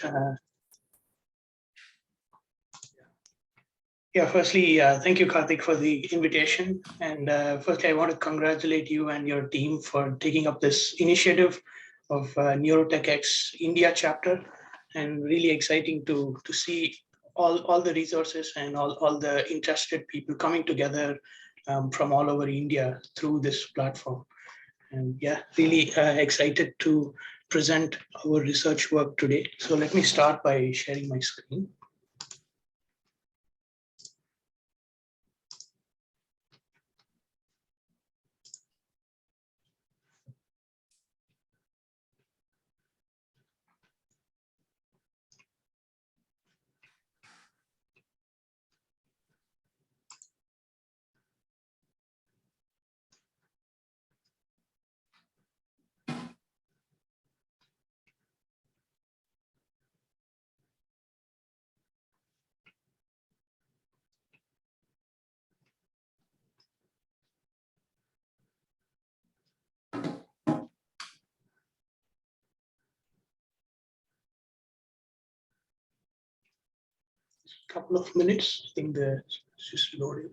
much. Firstly, thank you, Karthik, for the invitation. And firstly, I want to congratulate you and your team for taking up this initiative of NeurotechX India chapter, and really exciting to see all the resources and all the interested people coming together from all over India through this platform. And yeah, really excited to present our research work today. So let me start by sharing my screen. Couple of minutes. I think the just loading.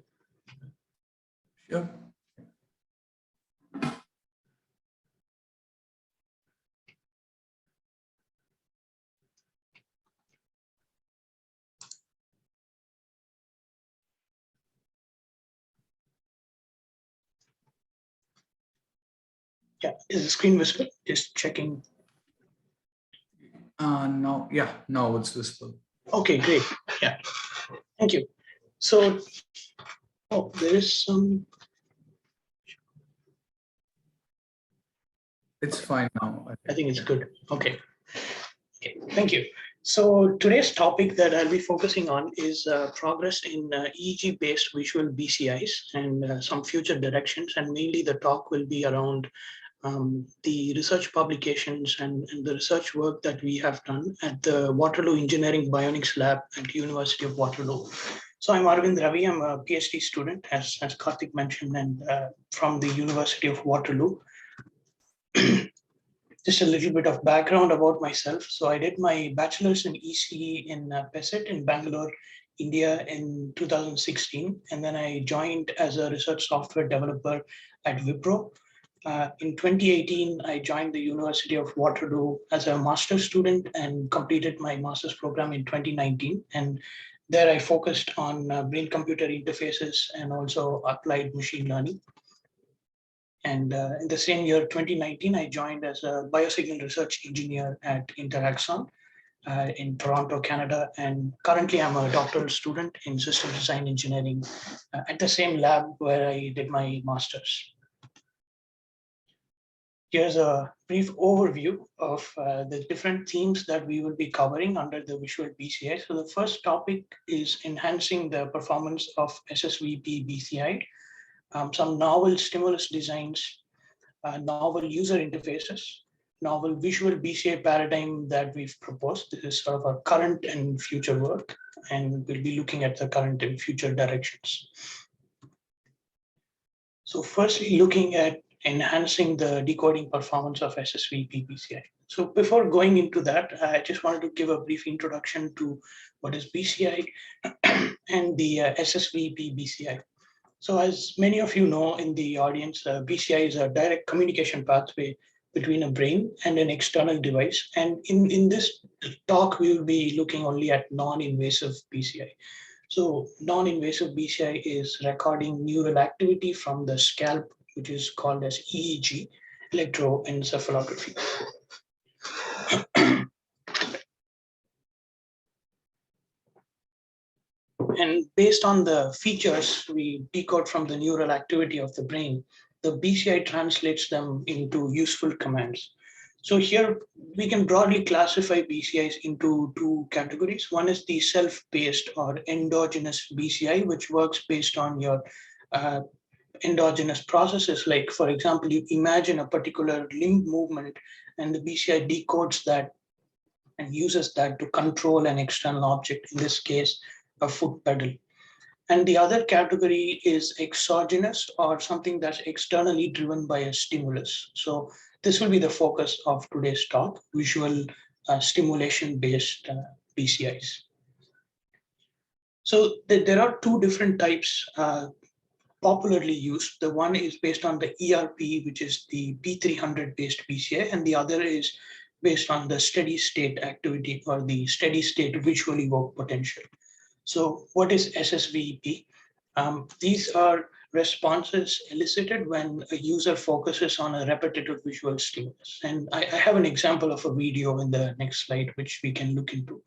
Sure. Yeah, is the screen visible? Just checking. No, yeah, no, it's visible. Okay, great. Yeah, thank you. So, there is some. It's fine now. I think it's good. Okay, thank you. So today's topic that I'll be focusing on is progress in EEG-based visual BCIs and some future directions. And mainly the talk will be around the research publications and the research work that we have done at the Waterloo Engineering Bionics Lab at University of Waterloo. So I'm Aravind Ravi. I'm a Ph.D. student, as Karthik mentioned, and from the University of Waterloo. Just a little bit of background about myself. So I did my bachelor's in ECE in PESET in Bangalore, India in 2016. And then I joined as a research software developer at Wipro. In 2018, I joined the University of Waterloo as a master's student and completed my master's program in 2019. And there I focused on brain-computer interfaces and also applied machine learning. And in the same year, 2019, I joined as a Biosignal Research Engineer at Interaxon in Toronto, Canada. And currently I'm a doctoral student in system design engineering at the same lab where I did my master's. Here's a brief overview of the different themes that we will be covering under the visual BCI. So the first topic is enhancing the performance of SSVEP BCI. Some novel stimulus designs, novel user interfaces, novel visual BCI paradigm that we've proposed. This is sort of our current and future work, and we'll be looking at the current and future directions. So firstly, looking at enhancing the decoding performance of SSVEP BCI. So before going into that, I just wanted to give a brief introduction to what is BCI and the SSVEP BCI. So as many of you know in the audience, BCI is a direct communication pathway between a brain and an external device. And in this talk, we will be looking only at non-invasive BCI. So non-invasive BCI is recording neural activity from the scalp, which is called as EEG, electroencephalography. And based on the features we decode from the neural activity of the brain, the BCI translates them into useful commands. So here we can broadly classify BCIs into two categories. One is the self-paced or endogenous BCI, which works based on your endogenous processes. Like, for example, you imagine a particular limb movement and the BCI decodes that and uses that to control an external object, in this case, a foot pedal. And the other category is exogenous, or something that's externally driven by a stimulus. So this will be the focus of today's talk, visual stimulation-based BCIs. So there are two different types popularly used. The one is based on the ERP, which is the P300 based BCI, and the other is based on the steady state activity or the steady state visual evoked potential. So what is SSVEP? These are responses elicited when a user focuses on a repetitive visual stimulus. And I have an example of a video in the next slide, which we can look into.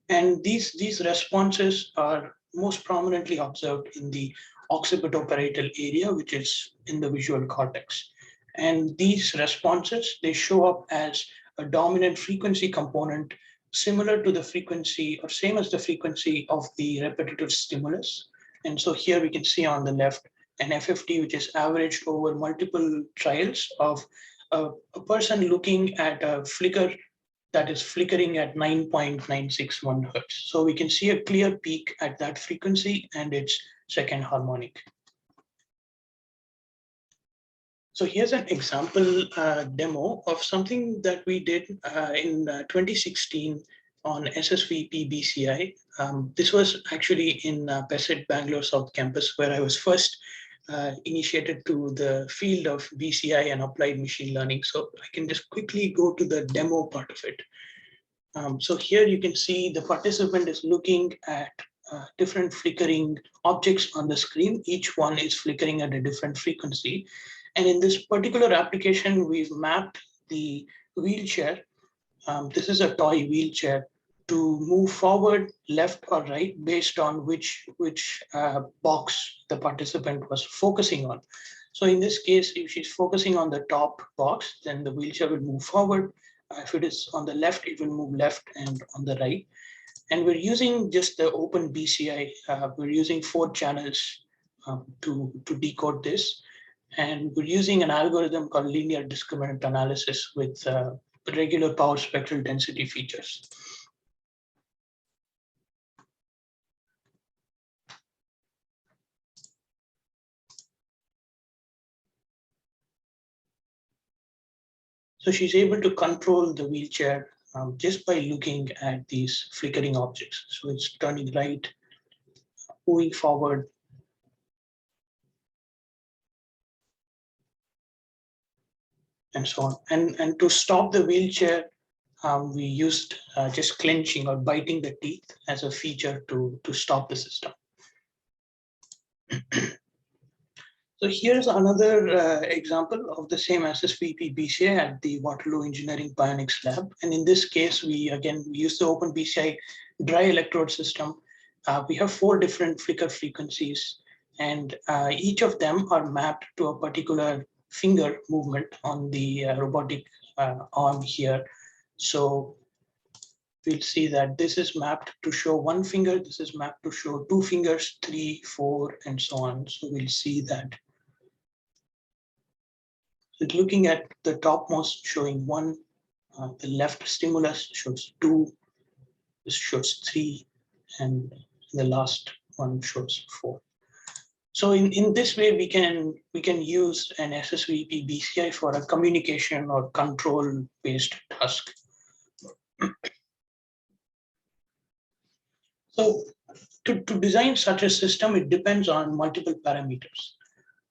And these responses are most prominently observed in the occipitoparital area, which is in the visual cortex. And these responses, they show up as a dominant frequency component similar to the frequency or same as the frequency of the repetitive stimulus. And so here we can see on the left an FFT, which is averaged over multiple trials of a person looking at a flicker that is flickering at 9.961 hertz. So we can see a clear peak at that frequency and its second harmonic. So here's an example demo of something that we did in 2016 on SSVEP BCI. This was actually in PESIT Bangalore South Campus, where I was first initiated to the field of BCI and applied machine learning. So I can just quickly go to the demo part of it. So here you can see the participant is looking at different flickering objects on the screen. Each one is flickering at a different frequency. And in this particular application, we've mapped the wheelchair. This is a toy wheelchair to move forward, left or right, based on which box the participant was focusing on. So in this case, if she's focusing on the top box, then the wheelchair will move forward. If it is on the left, it will move left and on the right. And we're using just the open BCI. We're using 4 channels to decode this. And we're using an algorithm called linear discriminant analysis with regular power spectral density features. So she's able to control the wheelchair just by looking at these flickering objects. So it's turning right, moving forward, and so on. And to stop the wheelchair, we used just clenching or biting the teeth as a feature to stop the system. So here's another example of the same SSVEP BCI at the Waterloo Engineering Bionics Lab. And in this case, we use the open BCI dry electrode system. We have 4 different flicker frequencies, and each of them are mapped to a particular finger movement on the robotic arm here. So we'll see that this is mapped to show 1 finger, this is mapped to show 2 fingers, 3, 4, and so on. So we'll see that. So looking at the topmost showing 1, the left stimulus shows 2, this shows 3, and the last one shows 4. So in this way, we can use an SSVEP BCI for a communication or control-based task. So to design such a system, it depends on multiple parameters.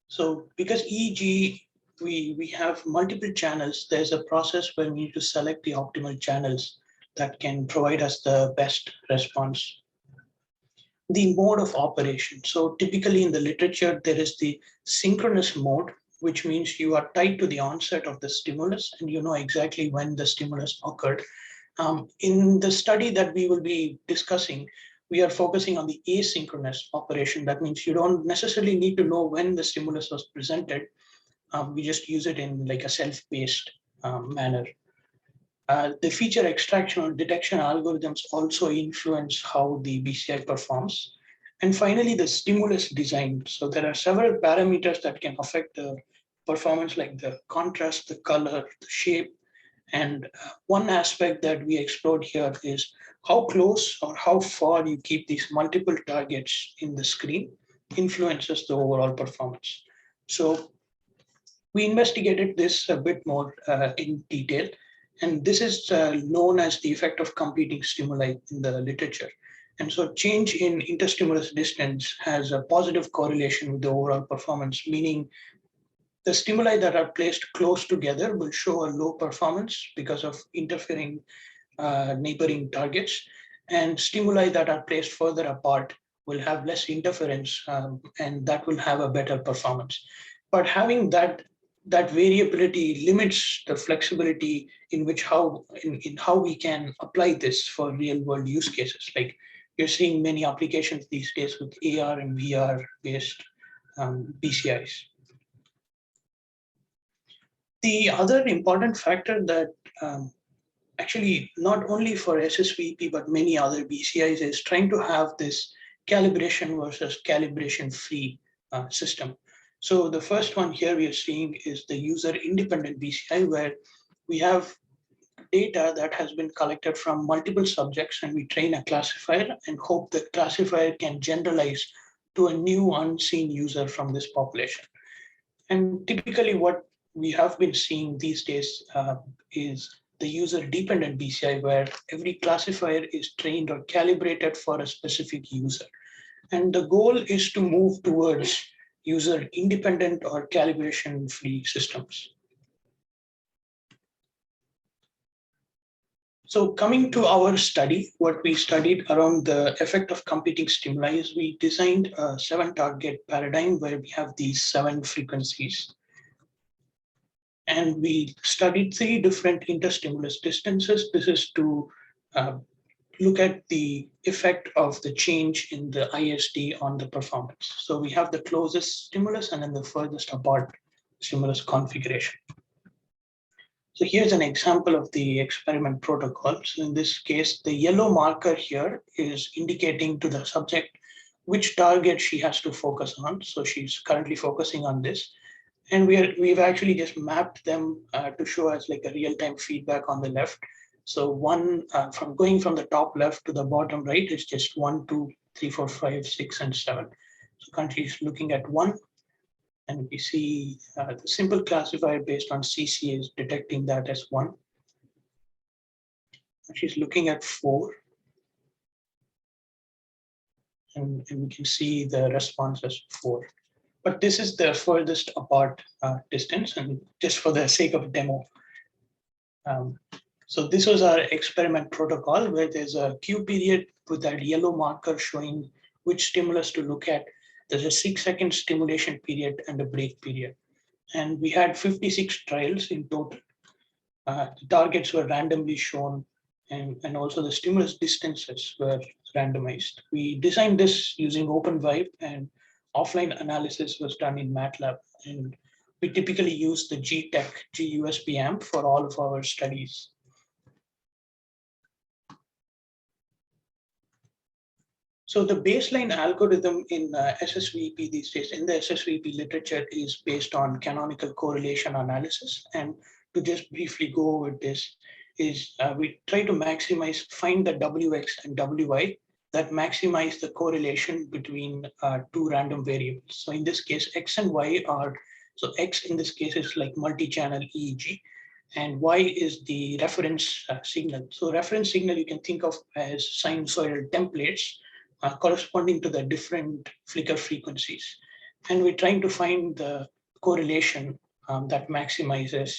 So because EEG, we have multiple channels, there's a process where we need to select the optimal channels that can provide us the best response. The mode of operation. So typically in the literature, there is the synchronous mode, which means you are tied to the onset of the stimulus and you know exactly when the stimulus occurred. In the study that we will be discussing, we are focusing on the asynchronous operation. That means you don't necessarily need to know when the stimulus was presented. We just use it in like a self-paced manner. The feature extraction or detection algorithms also influence how the BCI performs. And finally, the stimulus design. So there are several parameters that can affect the performance, like the contrast, the color, the shape. And one aspect that we explored here is how close or how far you keep these multiple targets in the screen influences the overall performance. So we investigated this a bit more in detail. And this is known as the effect of competing stimuli in the literature. And so change in interstimulus distance has a positive correlation with the overall performance, meaning the stimuli that are placed close together will show a low performance because of interfering neighboring targets, and stimuli that are placed further apart will have less interference, and that will have a better performance. But having that variability limits the flexibility in which in how we can apply this for real world use cases. Like you're seeing many applications these days with AR and VR based BCIs. The other important factor that actually not only for SSVEP but many other BCIs is trying to have this calibration versus calibration free system. So the first one here we are seeing is the user independent BCI, where we have data that has been collected from multiple subjects, and we train a classifier and hope the classifier can generalize to a new unseen user from this population. And typically what we have been seeing these days is the user-dependent BCI, where every classifier is trained or calibrated for a specific user. And the goal is to move towards user-independent or calibration-free systems. So coming to our study, what we studied around the effect of competing stimuli is we designed a 7-target paradigm where we have these 7 frequencies. And we studied 3 different interstimulus distances. This is to look at the effect of the change in the ISD on the performance. So we have the closest stimulus and then the furthest apart stimulus configuration. So here's an example of the experiment protocol. So in this case, the yellow marker here is indicating to the subject which target she has to focus on. So she's currently focusing on this. And we've actually just mapped them to show us like a real-time feedback on the left. So one from going from the top left to the bottom right is just 1, 2, 3, 4, 5, 6, and 7. So currently is looking at 1, and we see the simple classifier based on CC is detecting that as 1. She's looking at 4, and we can see the response as 4. But this is the furthest apart distance, and just for the sake of demo. So this was our experiment protocol, where there's a Q period with that yellow marker showing which stimulus to look at. There's a 6-second stimulation period and a break period. And we had 56 trials in total. The targets were randomly shown, and also the stimulus distances were randomized. We designed this using OpenVibe, and offline analysis was done in MATLAB. And we typically use the GTech GUSB AMP for all of our studies. So the baseline algorithm in SSVEP these days, in the SSVEP literature, is based on canonical correlation analysis. And to just briefly go over this, is we try to find the WX and WY that maximize the correlation between 2 random variables. So in this case, X and Y are, so X in this case is like multi-channel EEG, and Y is the reference signal. So reference signal you can think of as sinusoidal templates corresponding to the different flicker frequencies. And we're trying to find the correlation that maximizes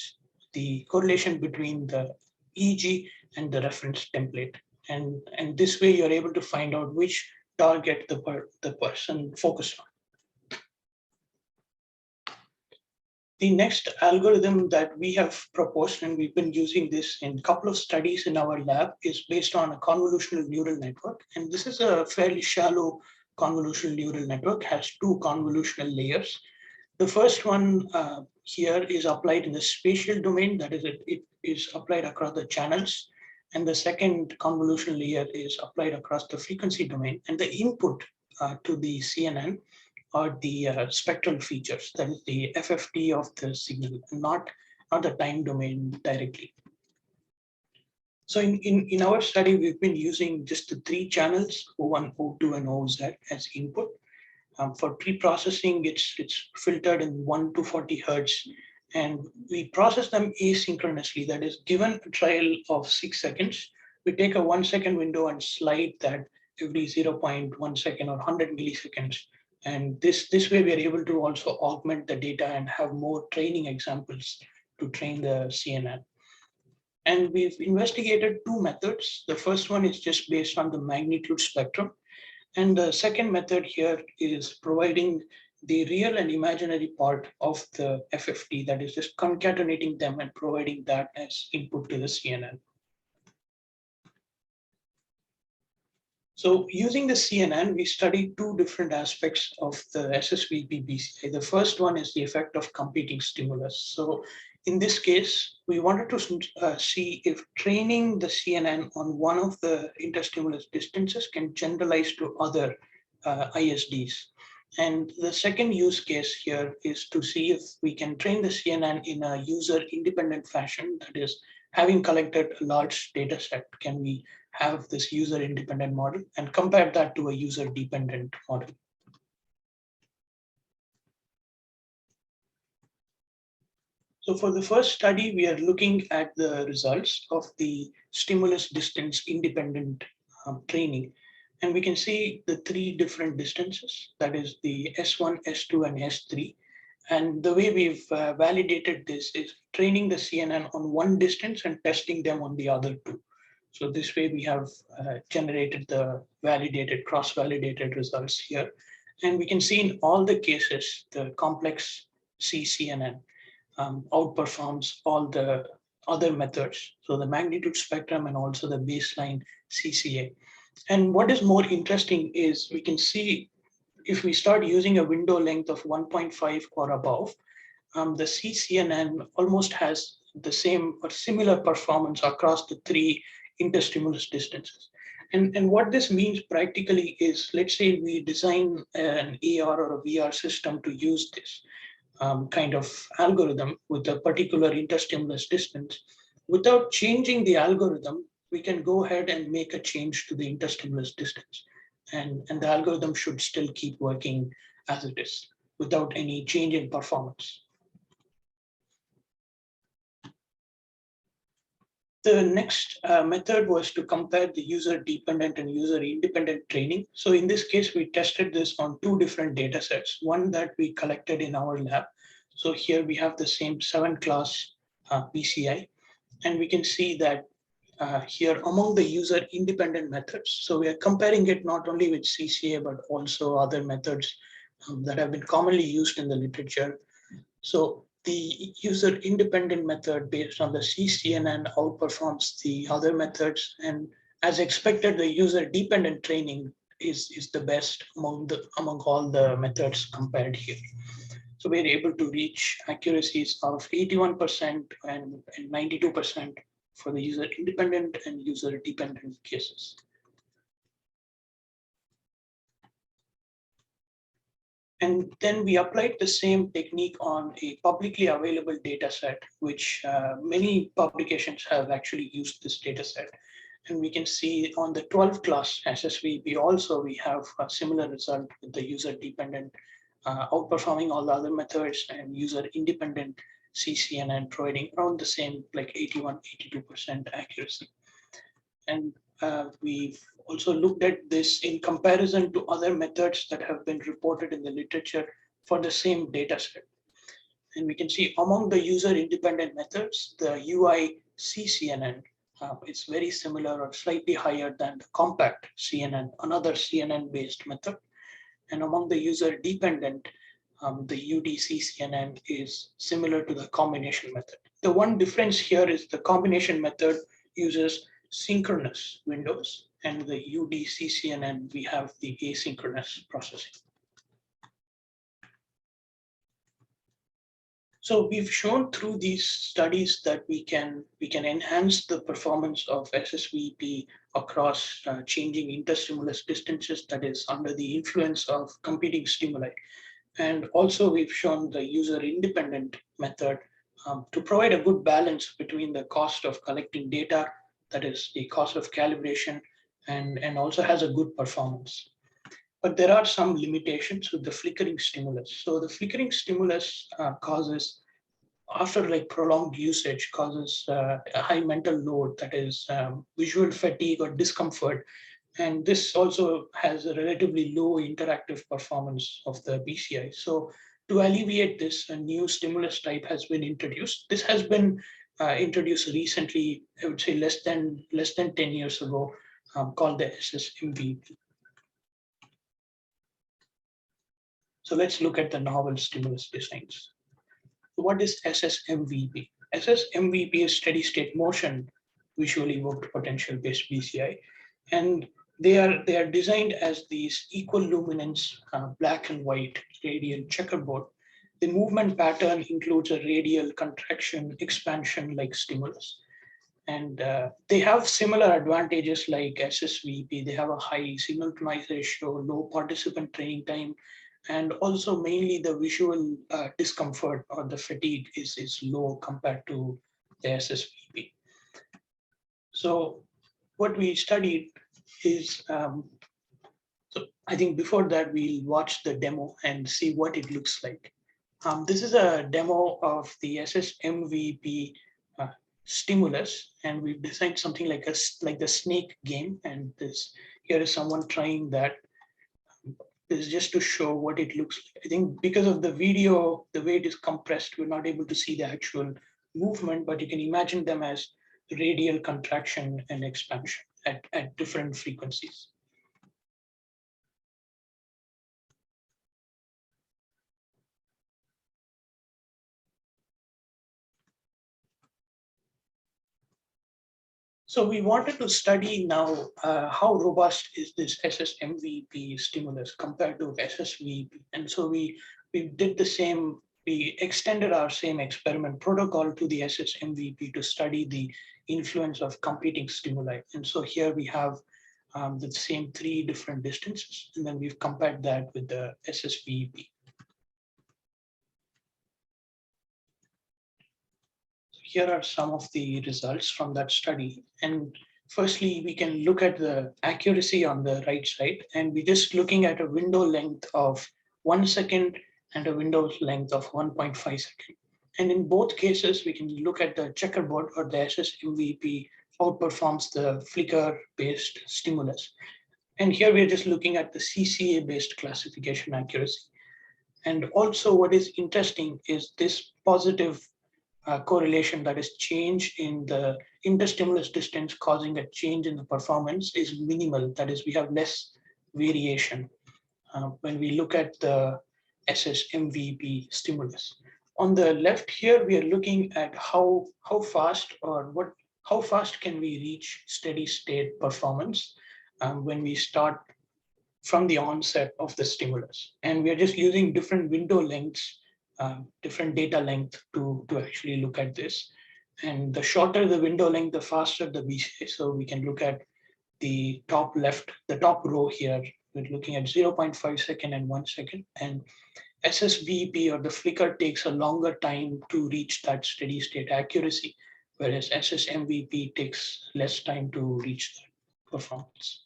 the correlation between the EEG and the reference template. And this way you're able to find out which target the person focused on. The next algorithm that we have proposed, and we've been using this in a couple of studies in our lab, is based on a convolutional neural network. And this is a fairly shallow convolutional neural network, has 2 convolutional layers. The first one here is applied in the spatial domain, that is, it is applied across the channels. And the second convolutional layer is applied across the frequency domain. And the input to the CNN are the spectral features, that is the FFT of the signal, not the time domain directly. So in our study, we've been using just the 3 channels, O1, O2, and OZ as input. For pre-processing, it's filtered in 1 to 40 hertz, And we process them asynchronously. That is, given a trial of 6 seconds, we take a 1 second window and slide that every 0.1 second or 100 milliseconds. And this way, we are able to also augment the data and have more training examples to train the CNN. And we've investigated two methods. The first one is just based on the magnitude spectrum. And the second method here is providing the real and imaginary part of the FFT, that is just concatenating them and providing that as input to the CNN. So using the CNN, we studied two different aspects of the SSVEP BCI. The first one is the effect of competing stimulus. So in this case, we wanted to see if training the CNN on one of the interstimulus distances can generalize to other ISDs. And the second use case here is to see if we can train the CNN in a user-independent fashion, that is, having collected a large data set, can we have this user-independent model and compare that to a user-dependent model. So for the first study, we are looking at the results of the stimulus distance independent training. And we can see the three different distances, that is the S1, S2, and S3. And the way we've validated this is training the CNN on one distance and testing them on the other two. So this way we have generated the validated, cross-validated results here. And we can see in all the cases, the complex CNN outperforms all the other methods. So the magnitude spectrum and also the baseline CCA. And what is more interesting is we can see if we start using a window length of 1.5 or above, the CCNN almost has the same or similar performance across the three interstimulus distances. And what this means practically is, let's say we design an AR or a VR system to use this kind of algorithm with a particular interstimulus distance. Without changing the algorithm, we can go ahead and make a change to the interstimulus distance. And the algorithm should still keep working as it is without any change in performance. The next method was to compare the user-dependent and user-independent training. So in this case, we tested this on two different data sets, one that we collected in our lab. So here we have the same 7-class BCI, and we can see that here among the user-independent methods. So we are comparing it not only with CCA, but also other methods that have been commonly used in the literature. So the user-independent method based on the CCNN outperforms the other methods. And as expected, the user-dependent training is the best among all the methods compared here. So we're able to reach accuracies of 81% and 92% for the user-independent and user-dependent cases. And then we applied the same technique on a publicly available data set, which many publications have actually used this data set. And we can see on the 12-class SSVEP also, we have a similar result with the user-dependent outperforming all the other methods and user-independent CCNN providing around the same, like 81, 82% accuracy. And we've also looked at this in comparison to other methods that have been reported in the literature for the same data set. And we can see among the user-independent methods, the UI CCNN is very similar or slightly higher than the compact CNN, another CNN-based method. And among the user-dependent, the UDCCNN is similar to the combination method. The one difference here is the combination method uses synchronous windows, and the UDCCNN, we have the asynchronous processing. So we've shown through these studies that we can enhance the performance of SSVEP across changing interstimulus distances, that is under the influence of competing stimuli. And also we've shown the user-independent method to provide a good balance between the cost of collecting data, that is the cost of calibration, and also has a good performance. But there are some limitations with the flickering stimulus. So the flickering stimulus causes after like prolonged usage causes a high mental load, that is visual fatigue or discomfort. And this also has a relatively low interactive performance of the BCI. So to alleviate this, a new stimulus type has been introduced. This has been introduced recently, I would say less than 10 years ago, called the SSMVP. So let's look at the novel stimulus designs. What is SSMVP? SSMVP is steady state motion visually evoked potential based BCI. And they are designed as these equal luminance black and white radial checkerboard. The movement pattern includes a radial contraction, expansion like stimulus. And they have similar advantages like SSVP. They have a high signal to noise ratio, low participant training time, and also mainly the visual discomfort or the fatigue is low compared to the SSVP. So what we studied is, so I think before that we'll watch the demo and see what it looks like. This is a demo of the SSMVP stimulus, and we've designed something like the snake game. And here is someone trying that. This is just to show what it looks like. I think because of the video, the way it is compressed, we're not able to see the actual movement, but you can imagine them as radial contraction and expansion at different frequencies. So we wanted to study now how robust is this SSMVP stimulus compared to SSVP. And so we did the same, we extended our same experiment protocol to the SSMVP to study the influence of competing stimuli. And so here we have the same 3 different distances, and then we've compared that with the SSVP. Here are some of the results from that study. And firstly, we can look at the accuracy on the right side, and we're just looking at a window length of 1 second and a window length of 1.5 seconds. And in both cases, we can look at the checkerboard, or the SSMVP outperforms the flicker-based stimulus. And here we're just looking at the CCA-based classification accuracy. And also what is interesting is this positive correlation, that is change in the interstimulus distance causing a change in the performance, is minimal. That is, we have less variation when we look at the SSMVP stimulus. On the left here, we are looking at how fast can we reach steady state performance when we start from the onset of the stimulus. And we are just using different window lengths, different data length to actually look at this. And the shorter the window length, the faster the BCI. So we can look at the top left, the top row here. We're looking at 0.5 second and 1 second. And SSVP, or the flicker, takes a longer time to reach that steady state accuracy, whereas SSMVP takes less time to reach that performance.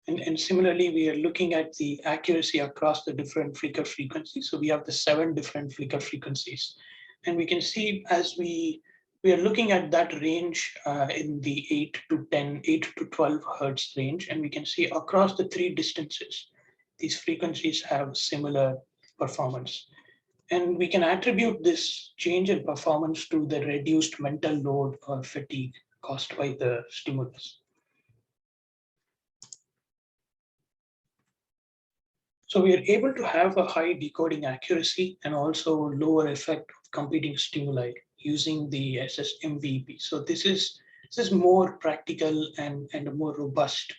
And similarly, we are looking at the accuracy across the different flicker frequencies. So we have the 7 different flicker frequencies. And we can see as we are looking at that range in the 8 to 12 hertz range. And we can see across the 3 distances, these frequencies have similar performance. And we can attribute this change in performance to the reduced mental load or fatigue caused by the stimulus. So we are able to have a high decoding accuracy and also lower effect of competing stimuli using the SSMVP. So this is more practical and a more robust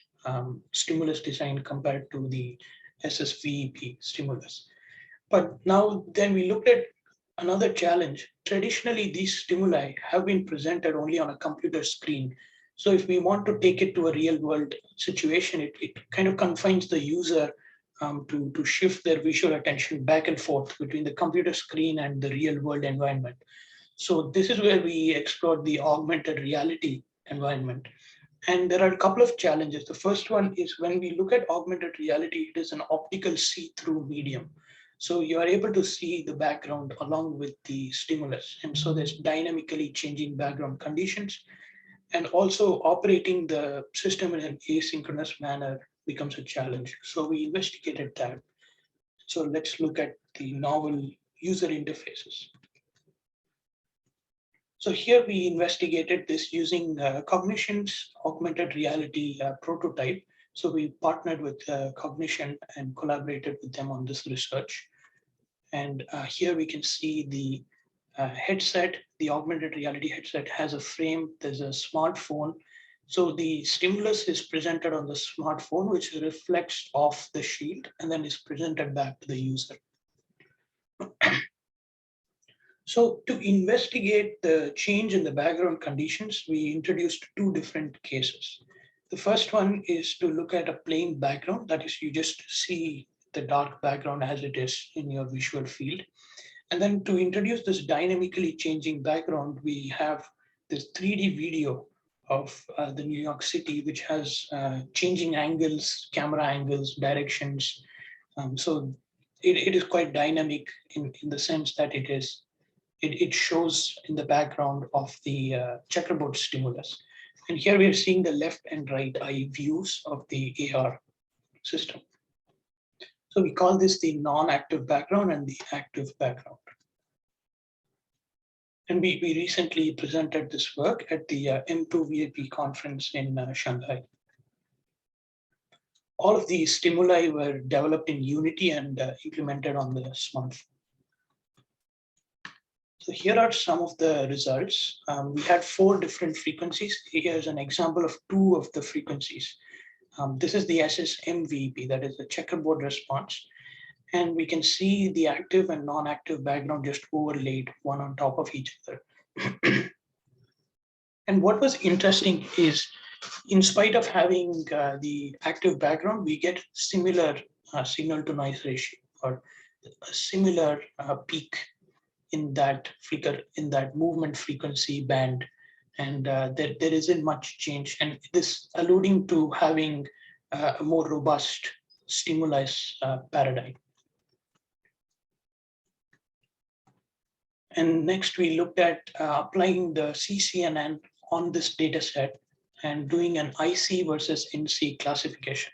stimulus design compared to the SSVP stimulus. But now then we looked at another challenge. Traditionally, these stimuli have been presented only on a computer screen. So if we want to take it to a real world situation, it kind of confines the user to shift their visual attention back and forth between the computer screen and the real world environment. So this is where we explored the augmented reality environment. And there are a couple of challenges. The first one is when we look at augmented reality, it is an optical see-through medium. So you are able to see the background along with the stimulus. And so there's dynamically changing background conditions, and also operating the system in an asynchronous manner becomes a challenge. So we investigated that. So let's look at the novel user interfaces. So here we investigated this using Cognition's augmented reality prototype. So we partnered with Cognition and collaborated with them on this research. And here we can see the headset. The augmented reality headset has a frame, there's a smartphone. So the stimulus is presented on the smartphone, which reflects off the shield and then is presented back to the user. So to investigate the change in the background conditions, we introduced two different cases. The first one is to look at a plain background, that is, you just see the dark background as it is in your visual field. And then to introduce this dynamically changing background, we have this 3D video of the New York City, which has changing angles, camera angles, directions. So it is quite dynamic in the sense that it shows in the background of the checkerboard stimulus. And here we are seeing the left and right eye views of the AR system. So we call this the non-active background and the active background. And we recently presented this work at the M2VAP conference in Shanghai. All of these stimuli were developed in Unity and implemented on the smartphone. So here are some of the results. We had 4 different frequencies. Here's an example of 2 of the frequencies. This is the SSVEP, that is the checkerboard response. And we can see the active and non-active background just overlaid one on top of each other. And what was interesting is, in spite of having the active background, we get similar signal to noise ratio, or a similar peak in that flicker, in that movement frequency band. And there isn't much change. And this alluding to having a more robust stimulus paradigm. And next we looked at applying the CCNN on this data set and doing an IC versus NC classification.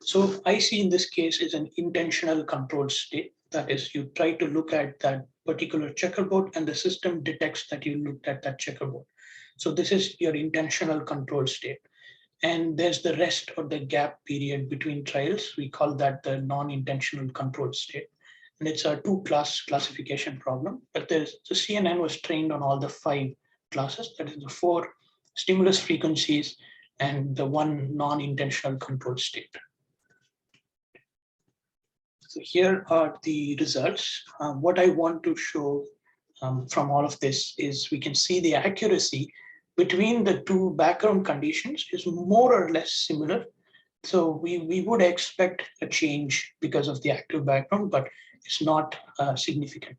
So IC in this case is an intentional control state. That is, you try to look at that particular checkerboard and the system detects that you looked at that checkerboard. So this is your intentional control state. And there's the rest or the gap period between trials. We call that the non-intentional control state. And it's a 2-class classification problem, but the CNN was trained on all the 5 classes, that is the 4 stimulus frequencies and the 1 non-intentional control state. So here are the results. What I want to show from all of this is we can see the accuracy between the 2 background conditions is more or less similar. So we would expect a change because of the active background, but it's not significant.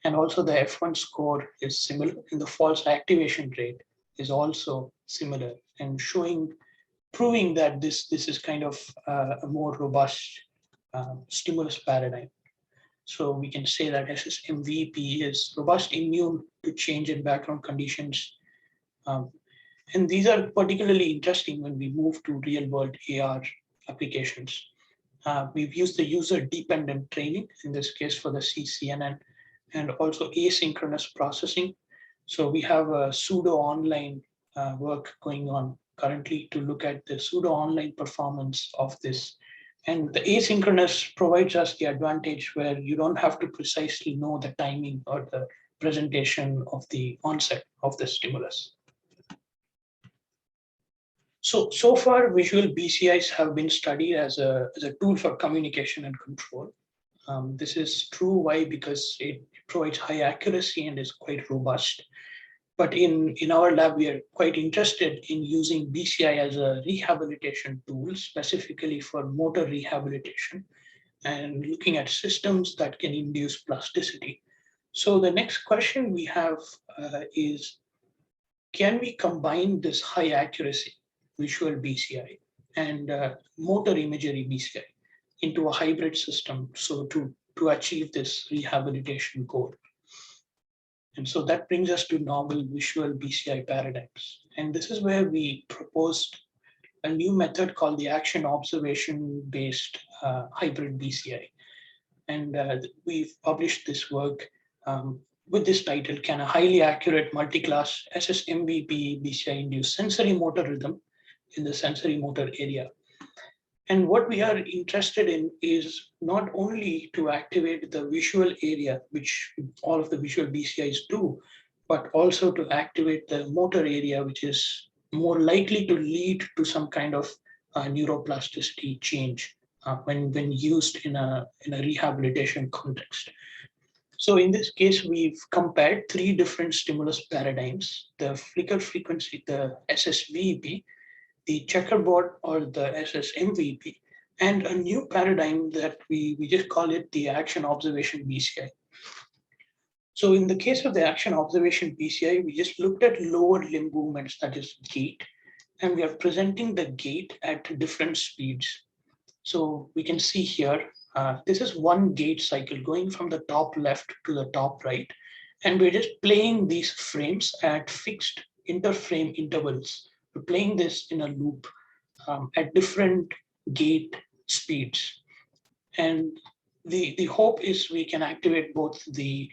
And also the F1 score is similar, and the false activation rate is also similar, and proving that this is kind of a more robust stimulus paradigm. So we can say that SSVEP is robust, immune to change in background conditions. And these are particularly interesting when we move to real-world AR applications. We've used the user-dependent training, in this case for the CCNN, and also asynchronous processing. So we have a pseudo-online work going on currently to look at the pseudo-online performance of this. And the asynchronous provides us the advantage where you don't have to precisely know the timing or the presentation of the onset of the stimulus. So far, visual BCIs have been studied as a tool for communication and control. This is true. Why? Because it provides high accuracy and is quite robust. But in our lab, we are quite interested in using BCI as a rehabilitation tool, specifically for motor rehabilitation, and looking at systems that can induce plasticity. So the next question we have is, can we combine this high accuracy visual BCI and motor imagery BCI into a hybrid system, so to to achieve this rehabilitation goal. And so that brings us to novel visual BCI paradigms. And this is where we proposed a new method called the action observation based hybrid BCI. And we've published this work with this title, Can a Highly Accurate Multiclass SSMVP BCI Induce Sensory Motor Rhythm in the Sensory Motor Area? And what we are interested in is not only to activate the visual area, which all of the visual BCIs do, but also to activate the motor area, which is more likely to lead to some kind of neuroplasticity change when used in a rehabilitation context. So in this case, we've compared three different stimulus paradigms: the flicker frequency, the SSVEP, the checkerboard or the SSMVP, and a new paradigm that we just call it the action observation BCI. So in the case of the action observation BCI, we just looked at lower limb movements, that is gait, and we are presenting the gait at different speeds. So we can see here, this is one gait cycle going from the top left to the top right, and we're just playing these frames at fixed interframe intervals. We're playing this in a loop at different gait speeds. And the hope is we can activate both the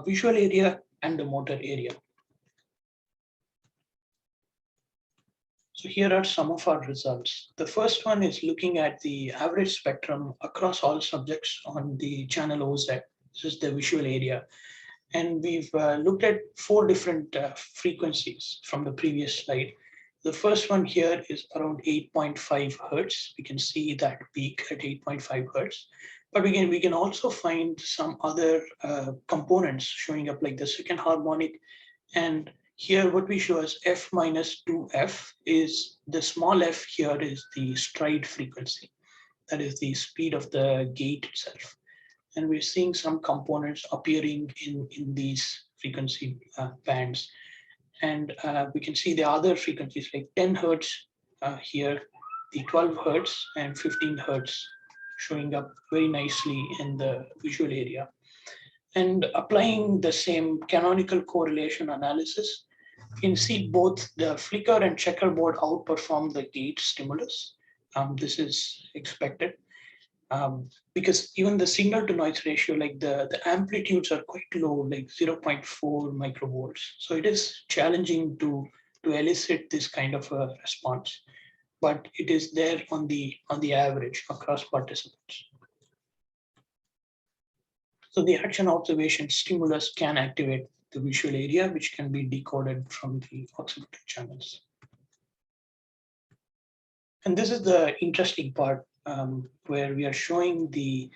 visual area and the motor area. So here are some of our results. The first one is looking at the average spectrum across all subjects on the channel OZ. This is the visual area. And we've looked at 4 different frequencies from the previous slide. The first one here is around 8.5 hertz. We can see that peak at 8.5 hertz. But we can also find some other components showing up, like the second harmonic. And here what we show as f minus 2f is the small f here is the stride frequency. That is the speed of the gait itself. And we're seeing some components appearing in these frequency bands. And we can see the other frequencies like 10 hertz here, the 12 hertz and 15 hertz showing up very nicely in the visual area. And applying the same canonical correlation analysis, you can see both the flicker and checkerboard outperform the gait stimulus. This is expected because even the signal to noise ratio, like the amplitudes are quite low, like 0.4 microvolts. So it is challenging to elicit this kind of a response, but it is there on the average across participants. So the action observation stimulus can activate the visual area, which can be decoded from the occipital channels. And this is the interesting part where we are showing the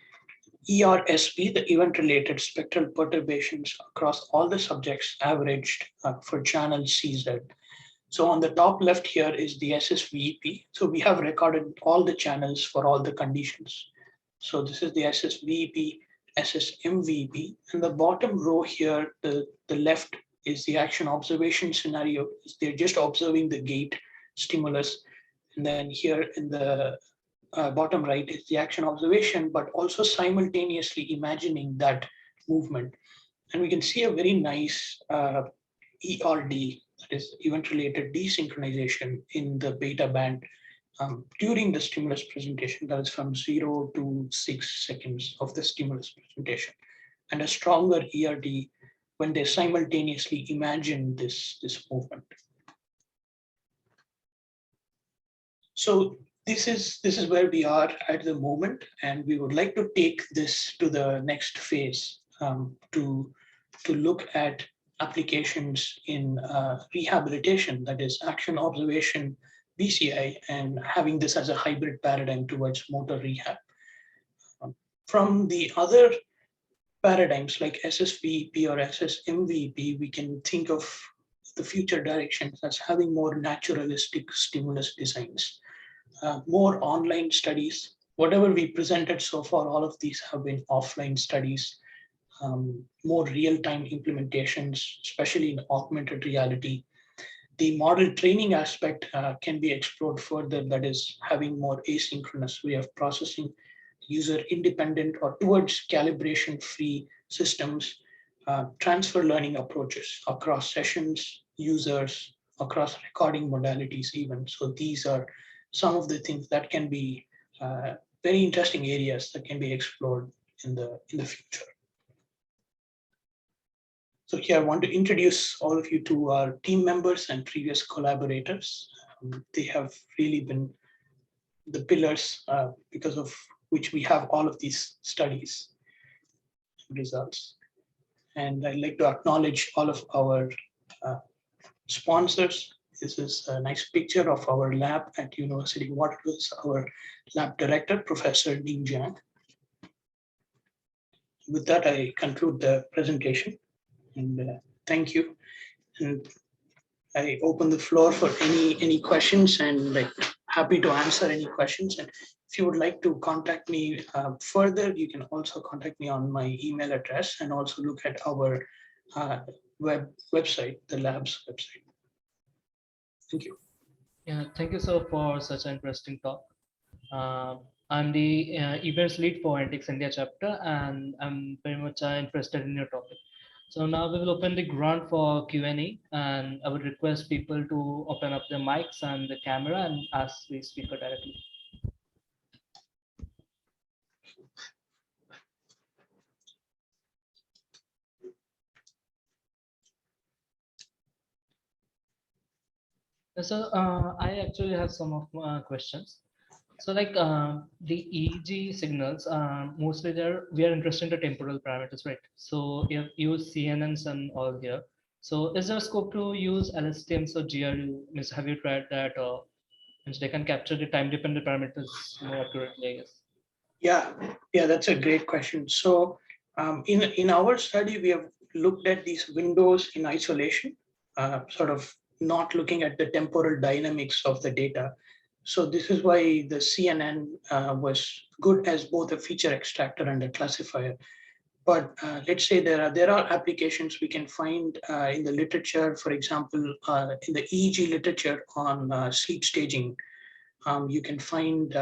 ERSP, the event-related spectral perturbations across all the subjects averaged for channel CZ. So on the top left here is the SSVEP. So we have recorded all the channels for all the conditions. So this is the SSVEP, SSMVP, and the bottom row here, the left is the action observation scenario. They're just observing the gait stimulus. And then here in the bottom right is the action observation, but also simultaneously imagining that movement. And we can see a very nice ERD, that is event-related desynchronization in the beta band during the stimulus presentation, that is from 0 to 6 seconds of the stimulus presentation, and a stronger ERD when they simultaneously imagine this movement. So this is where we are at the moment, and we would like to take this to the next phase to look at applications in rehabilitation, that is action observation BCI, and having this as a hybrid paradigm towards motor rehab. From the other paradigms like SSVEP or SSMVP, we can think of the future directions as having more naturalistic stimulus designs, more online studies. Whatever we presented so far, all of these have been offline studies, more real-time implementations, especially in augmented reality. The model training aspect can be explored further, that is having more asynchronous way of processing. user independent or towards calibration free systems, transfer learning approaches across sessions, users, across recording modalities even. So these are some of the things that can be very interesting areas that can be explored in the future. So here I want to introduce all of you to our team members and previous collaborators. They have really been the pillars because of which we have all of these studies results. And I'd like to acknowledge all of our sponsors. This is a nice picture of our lab at University of Waterloo. Our lab director, Professor Ning Jiang. With that, I conclude the presentation, and thank you. And I open the floor for any questions, and like happy to answer any questions. And if you would like to contact me further, you can also contact me on my email address, and also look at our website, the lab's website. Thank you. Yeah, thank you so for such an interesting talk. I'm the events lead for NTX India chapter, and I'm very much interested in your topic. So now we will open the ground for Q&A, and I would request people to open up their mics and the camera and ask the speaker directly. So I actually have some of my questions. So like the EEG signals, mostly we are interested in the temporal parameters, right? So you use CNNs and all here. So is there scope to use LSTMs or GRU? Means have you tried that, or means they can capture the time dependent parameters more accurately, I guess? Yeah, that's a great question. So in our study, we have looked at these windows in isolation, sort of not looking at the temporal dynamics of the data. So this is why the CNN was good as both a feature extractor and a classifier. But let's say there are applications we can find in the literature, for example, in the EEG literature on sleep staging. You can find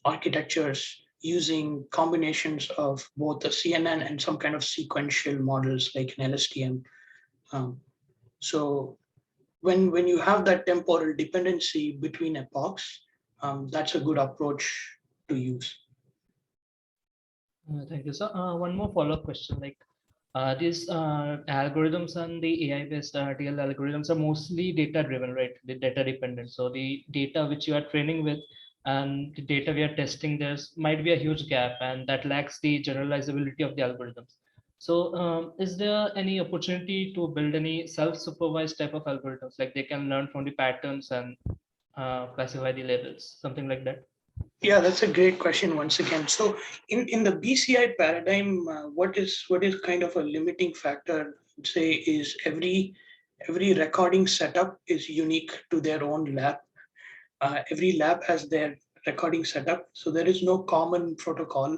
architectures using combinations of both the CNN and some kind of sequential models like an LSTM. So when you have that temporal dependency between epochs, that's a good approach to use. Thank you. So one more follow-up question, like these algorithms and the AI-based RTL algorithms are mostly data-driven, right? The data dependent. So the data which you are training with and the data we are testing, there's might be a huge gap, and that lacks the generalizability of the algorithms. So is there any opportunity to build any self-supervised type of algorithms, like they can learn from the patterns and classify the labels, something like that? Yeah, that's a great question once again. So in the BCI paradigm, what is kind of a limiting factor, say, is every recording setup is unique to their own lab. Every lab has their recording setup, so there is no common protocol.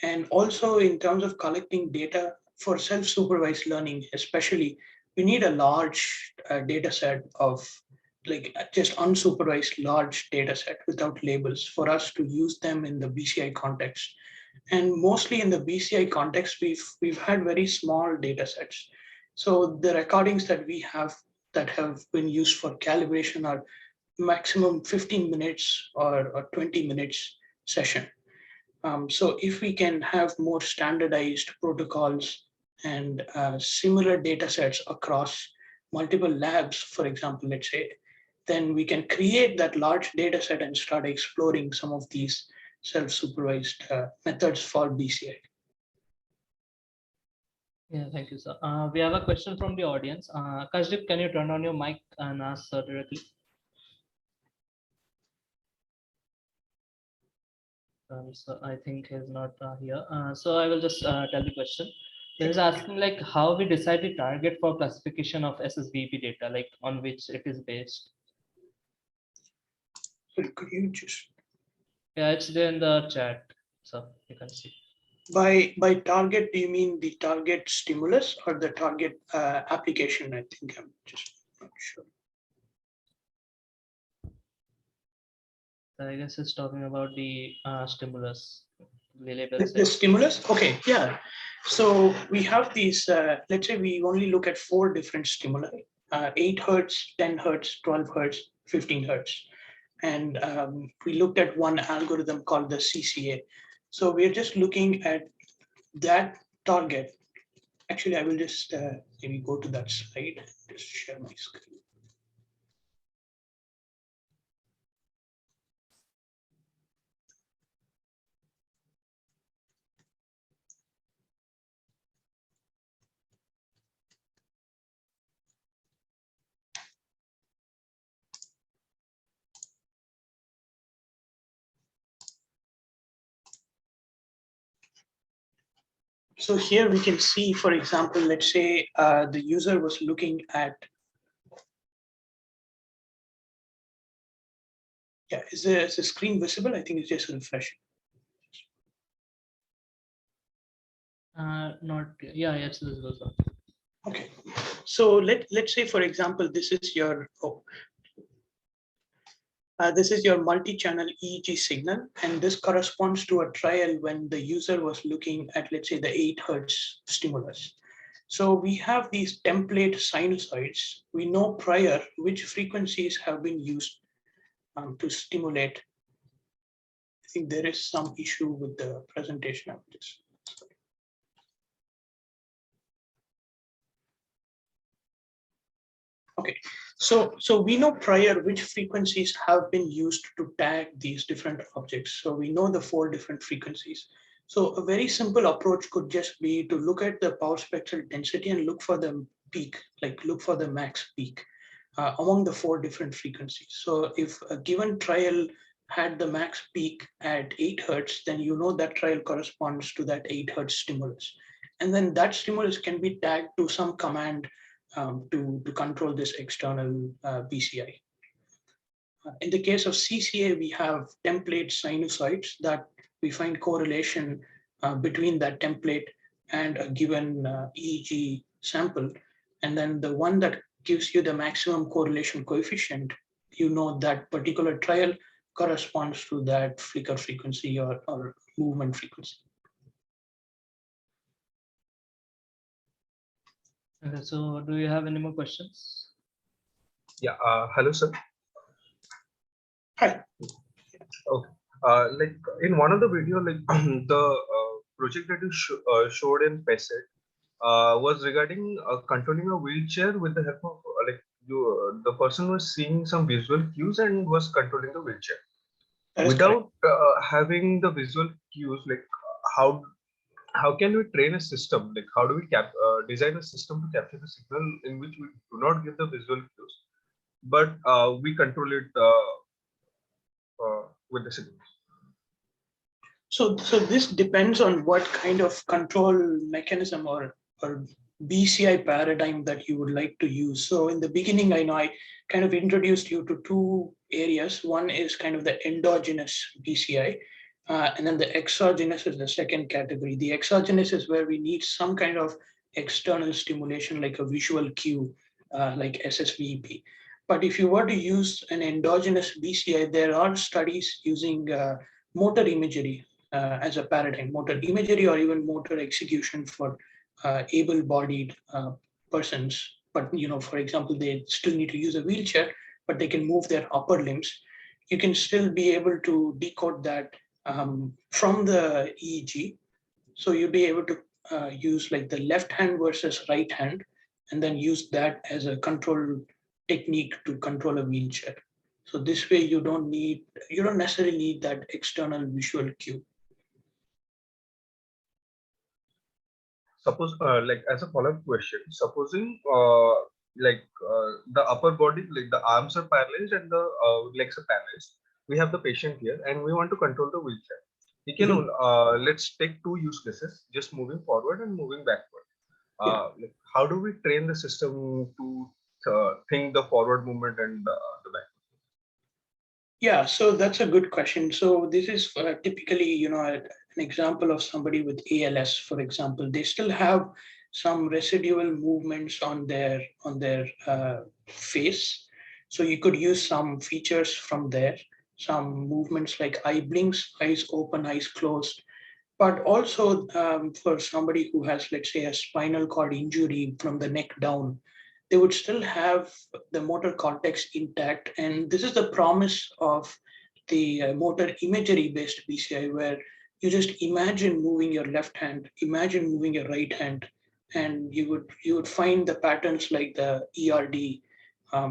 And also in terms of collecting data for self-supervised learning, especially, we need a large data set of like just unsupervised large data set without labels for us to use them in the BCI context. And mostly in the BCI context, we've had very small data sets. So the recordings that we have that have been used for calibration are maximum 15 minutes or 20 minutes session. So if we can have more standardized protocols and similar data sets across multiple labs, for example, let's say, then we can create that large data set and start exploring some of these self-supervised methods for BCI. Yeah, thank you, sir. We have a question from the audience. Kashdip, can you turn on your mic and ask sir directly? So I think he's not here. So I will just tell the question. He's asking like how we decide the target for classification of SSVEP data, like on which it is based. Could you just Yeah, it's there in the chat, so you can see. by target, do you mean the target stimulus or the target application? I think I'm just not sure. I guess it's talking about the stimulus. label The set? stimulus? Okay, yeah. So we have these, let's say we only look at 4 different stimuli, 8 hertz, 10 hertz, 12 hertz, 15 hertz. And we looked at one algorithm called the CCA. So we're just looking at that target. Actually, I will just maybe go to that slide, just share my screen. So here we can see, for example, let's say the user was looking at, yeah, is the screen visible? I think it's just refreshing. Not, yeah, it's visible. Sir. Okay, so let's say, for example, this is your this is your multi-channel EEG signal, and this corresponds to a trial when the user was looking at, let's say, the 8 hertz stimulus. So we have these template sinusoids. We know prior which frequencies have been used to stimulate. I think there is some issue with the presentation of this. Okay, so we know prior which frequencies have been used to tag these different objects. So we know the 4 different frequencies. So a very simple approach could just be to look at the power spectral density and look for the peak, like look for the max peak among the 4 different frequencies. So if a given trial had the max peak at 8 hertz, then you know that trial corresponds to that 8 hertz stimulus. And then that stimulus can be tagged to some command to control this external BCI. In the case of CCA, we have template sinusoids that we find correlation between that template and a given EEG sample. And then the one that gives you the maximum correlation coefficient, you know that particular trial corresponds to that flicker frequency or movement frequency. Okay, so do you have any more questions? Yeah. Hello, sir. Hi. Okay. Like in one of the video, like the project that you showed in PESET was regarding controlling a wheelchair with the help of the person was seeing some visual cues and was controlling the wheelchair without having the visual cues. Like how can we train a system? Like how do we design a system to capture the signal in which we do not give the visual cues, but we control it with the signal? So this depends on what kind of control mechanism or BCI paradigm that you would like to use. So in the beginning, I know I kind of introduced you to 2 areas. One is kind of the endogenous BCI, and then the exogenous is the second category. The exogenous is where we need some kind of external stimulation, like a visual cue, like SSVEP. But if you were to use an endogenous BCI, there are studies using motor imagery as a paradigm, motor imagery or even motor execution for able-bodied persons. But for example, they still need to use a wheelchair, but they can move their upper limbs. You can still be able to decode that from the EEG. So you'll be able to use like the left hand versus right hand, and then use that as a control technique to control a wheelchair. So this way you don't necessarily need that external visual cue. Suppose, like as a follow-up question, supposing the upper body, like the arms are paralyzed and the legs are paralyzed. We have the patient here, and we want to control the wheelchair. We can let's take 2 use cases, just moving forward and moving backward. Like how do we train the system to think the forward movement and the back? Yeah, so that's a good question. So this is typically, an example of somebody with ALS, for example. They still have some residual movements on their face. So you could use some features from there, some movements like eye blinks, eyes open, eyes closed, But also for somebody who has, let's say, a spinal cord injury from the neck down, they would still have the motor cortex intact. And this is the promise of the motor imagery-based BCI, where you just imagine moving your left hand, imagine moving your right hand, and you would find the patterns like the ERD,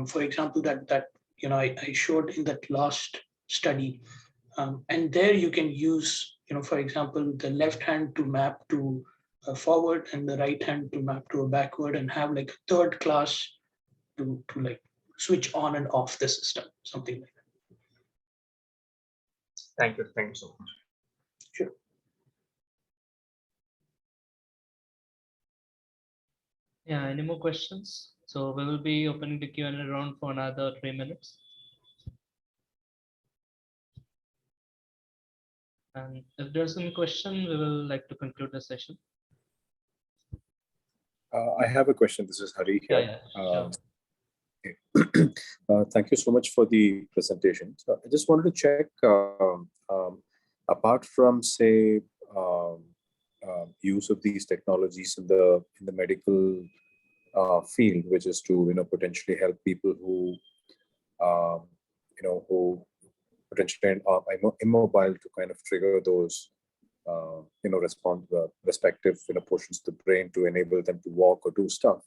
for example, that I showed in that last study. And there you can use, for example, the left hand to map to forward and the right hand to map to a backward, and have like a third class to like switch on and off the system, something like that. Thank you so much. Sure. Yeah, any more questions? So we will be opening the Q&A round for another 3 minutes. And if there's any question, we will like to conclude the session. I have a question. This is Hari here. Yeah, sure. Thank you so much for the presentation. So I just wanted to check, apart from, say, use of these technologies in the medical field, which is to potentially help people who who potentially are immobile, to kind of trigger those respective portions of the brain to enable them to walk or do stuff.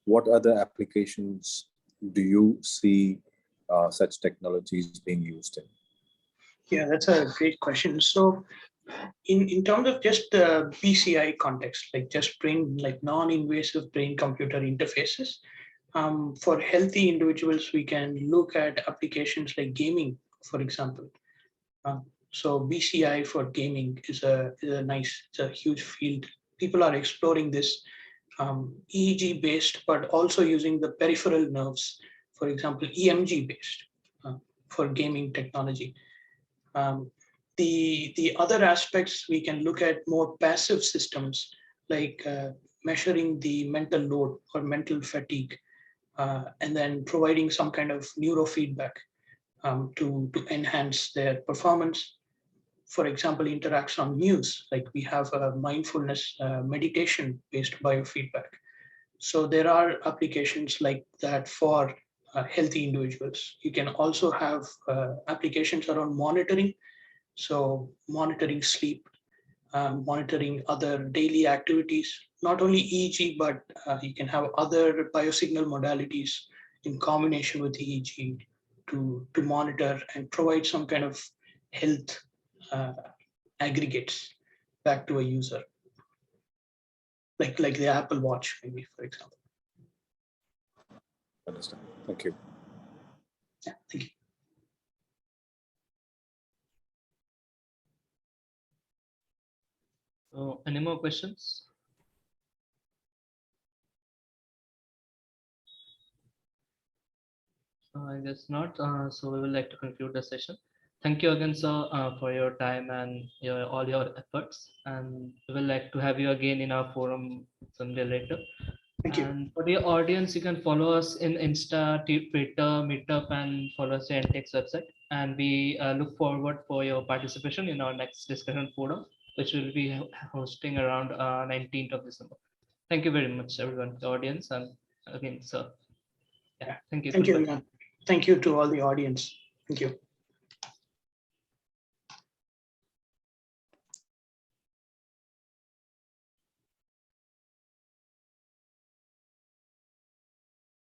What other applications do you see such technologies being used in? Yeah, that's a great question. So in terms of just the BCI context, like just brain, like non-invasive brain-computer interfaces, for healthy individuals, we can look at applications like gaming, for example. So BCI for gaming is a huge field. People are exploring this EEG-based, but also using the peripheral nerves, for example, EMG-based for gaming technology. The other aspects, we can look at more passive systems, like measuring the mental load or mental fatigue, and then providing some kind of neurofeedback to enhance their performance. For example, Interaxon Muse, like we have a mindfulness meditation-based biofeedback. So there are applications like that for healthy individuals. You can also have applications around monitoring. So monitoring sleep, monitoring other daily activities, not only EEG, but you can have other biosignal modalities in combination with EEG to monitor and provide some kind of health aggregates back to a user, like the Apple Watch, maybe, for example. Understand. Thank you. Yeah, thank you. So any more questions? I guess not. So we would like to conclude the session. Thank you again, sir, for your time and all your efforts. And we would like to have you again in our forum someday later. Thank you. And for the audience, you can follow us in Insta, Twitter, Meetup, and follow us on NTX website. And we look forward for your participation in our next discussion forum, which will be hosting around 19th of December. Thank you very much, everyone, the audience, and again, sir. Yeah, thank you. Thank you, everyone. Thank you to all the audience. Thank you.